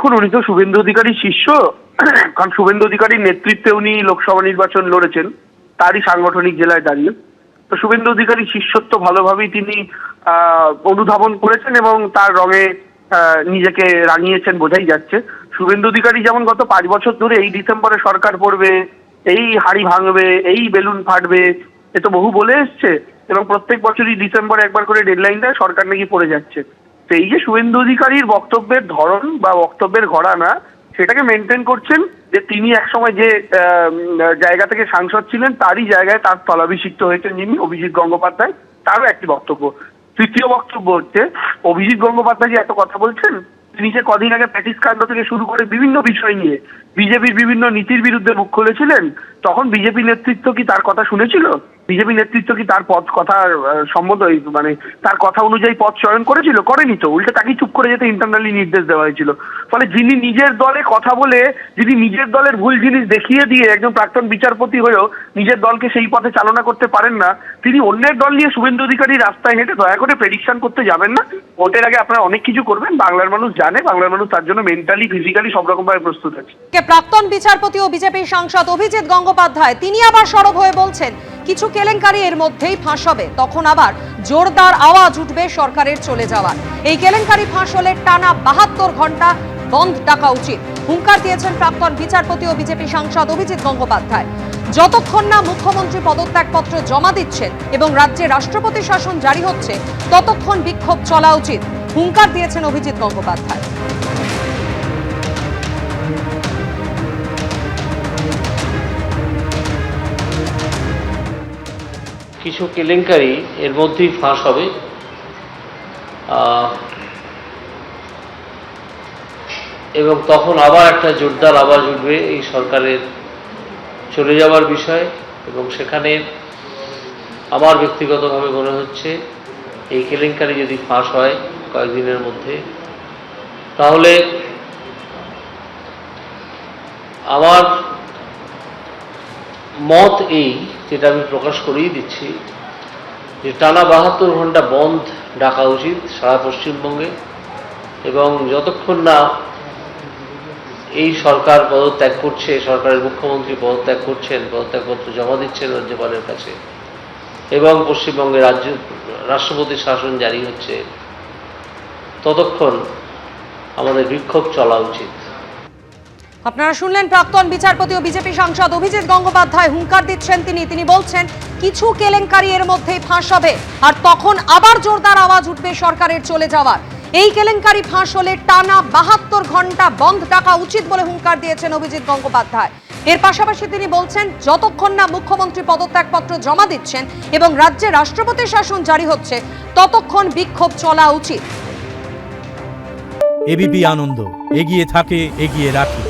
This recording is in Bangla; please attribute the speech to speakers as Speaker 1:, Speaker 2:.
Speaker 1: দেখুন, উনি তো শুভেন্দু অধিকারীর শিষ্য। কারণ শুভেন্দু অধিকারীর নেতৃত্বে উনি লোকসভা নির্বাচন লড়েছেন, তারই সাংগঠনিক জেলায় দাঁড়িয়ে। তো শুভেন্দু অধিকারীর শিষ্যত্ব ভালোভাবেই তিনি অনুধাবন করেছেন এবং তার রঙে নিজেকে রাঙিয়েছেন বোঝাই যাচ্ছে। শুভেন্দু অধিকারী যেমন গত 5 বছর ধরে এই ডিসেম্বরে সরকার পড়বে, এই হাড়ি ভাঙবে, এই বেলুন ফাটবে, এ তো বহু বলে এসছে এবং প্রত্যেক বছরই ডিসেম্বরে একবার করে ডেডলাইন দেয়, সরকার নাকি পড়ে যাচ্ছে। তো এই যে শুভেন্দু অধিকারীর বক্তব্যের ধরন বা বক্তব্যের ঘরানা, সেটাকে মেনটেন করছেন যে তিনি একসময় যে জায়গা থেকে সাংসদ ছিলেন তারই জায়গায় তার স্থলাভিষিক্ত হয়েছেন যিনি, অভিজিৎ গঙ্গোপাধ্যায়, তারও একটি বক্তব্য। তৃতীয় বক্তব্য হচ্ছে, অভিজিৎ গঙ্গোপাধ্যায় যে এত কথা বলছেন, তিনি যে কদিন আগে প্যাটিস কাণ্ড থেকে শুরু করে বিভিন্ন বিষয় নিয়ে বিজেপির বিভিন্ন নীতির বিরুদ্ধে মুখ খুলেছিলেন, তখন বিজেপি নেতৃত্ব কি তার কথা শুনেছিল? বিজেপি নেতৃত্ব কি তার পথ কথার সম্মত, মানে তার কথা অনুযায়ী পথ চয়ন করেছিল? করেনি তো, উল্টে তাকে চুপ করে যেতে ইন্টারনালি নির্দেশ দেওয়া হয়েছিল। ফলে যিনি নিজের দলে কথা বলে, যিনি নিজের দলের ভুল জিনিস দেখিয়ে দিয়ে একজন প্রাক্তন বিচারপতি হয়েও নিজের দলকে সেই পথে চালনা করতে পারেন না, তিনি অন্যের দল নিয়ে শুভেন্দু অধিকারী রাস্তায় হেঁটে দয়া করে প্রেডিকশন করতে যাবেন না। ভোটের আগে আপনারা অনেক কিছু করবেন, বাংলার মানুষ জানে, বাংলার মানুষ তার জন্য মেন্টালি ফিজিক্যালি সব রকম ভাবে প্রস্তুত আছে।
Speaker 2: প্রাক্তন বিচারপতি ও বিজেপির সাংসদ অভিজিৎ গঙ্গোপাধ্যায় তিনি আবার সরব হয়ে বলছেন, কিছু কেলেঙ্কারি এর মধ্যেই ফাঁস হবে, তখন আবার জোরদার আওয়াজ উঠবে সরকারের চলে যাওয়ার। এই কেলেঙ্কারি ফাঁস হলে টানা 72 ঘন্টা বন্ধ ডাকা উচিত, হুঙ্কার দিয়েছেন প্রাক্তন বিচারপতি ও বিজেপি সাংসদ অভিজিৎ গঙ্গোপাধ্যায়। যতক্ষণ না মুখ্যমন্ত্রী পদত্যাগপত্র জমা দিচ্ছেন এবং রাজ্যে রাষ্ট্রপতি শাসন জারি হচ্ছে, ততক্ষণ বিক্ষোভ চলা উচিত, হুঙ্কার দিয়েছেন অভিজিৎ গঙ্গোপাধ্যায়।
Speaker 3: কিছু কেলেঙ্কারি এর মধ্যেই ফাঁস হবে, এবং তখন আবার একটা জোরদার আওয়াজ উঠবে এই সরকারের চলে যাওয়ার বিষয়। এবং সেখানে আমার ব্যক্তিগতভাবে মনে হচ্ছে এই কেলেঙ্কারি যদি ফাঁস হয় কয়েকদিনের মধ্যে, তাহলে আমার মত এই, যেটা আমি প্রকাশ করেই দিচ্ছি, যে টানা 72 ঘন্টা বন্ধ ডাকা উচিত সারা পশ্চিমবঙ্গে। এবং যতক্ষণ না এই সরকার পদত্যাগ করছে, সরকারের মুখ্যমন্ত্রী পদত্যাগ করছেন, পদত্যাগপত্র জমা দিচ্ছেন রাজ্যপালের কাছে, এবং পশ্চিমবঙ্গে রাষ্ট্রপতির শাসন জারি হচ্ছে, ততক্ষণ আমাদের বিক্ষোভ চলা উচিত।
Speaker 2: আপনারা শুনলেন প্রাক্তন বিচারপতি ও বিজেপি সাংসদ অভিজিৎ গঙ্গোপাধ্যায় হুঙ্কার দিচ্ছেন। তিনি বলছেন কিছু কেলেঙ্কারি এর মধ্যেই ফাঁস হবে, আর তখন আবার জোরদার আওয়াজ উঠবে সরকারের চলে যাওয়ার। এই কেলেঙ্কারি ফাঁস হলে টানা 72 ঘন্টা বন্ধ ডাকা উচিত বলে হুঙ্কার দিয়েছেন অভিজিৎ গঙ্গোপাধ্যায়। এর পাশাপাশি তিনি বলছেন, যতক্ষণ না মুখ্যমন্ত্রী পদত্যাগপত্র জমা দিচ্ছেন এবং রাজ্যে রাষ্ট্রপতি শাসন জারি হচ্ছে, ততক্ষণ বিক্ষোভ চলা উচিত।
Speaker 4: এবিপি আনন্দ, এগিয়ে থাকে, এগিয়ে রাখে।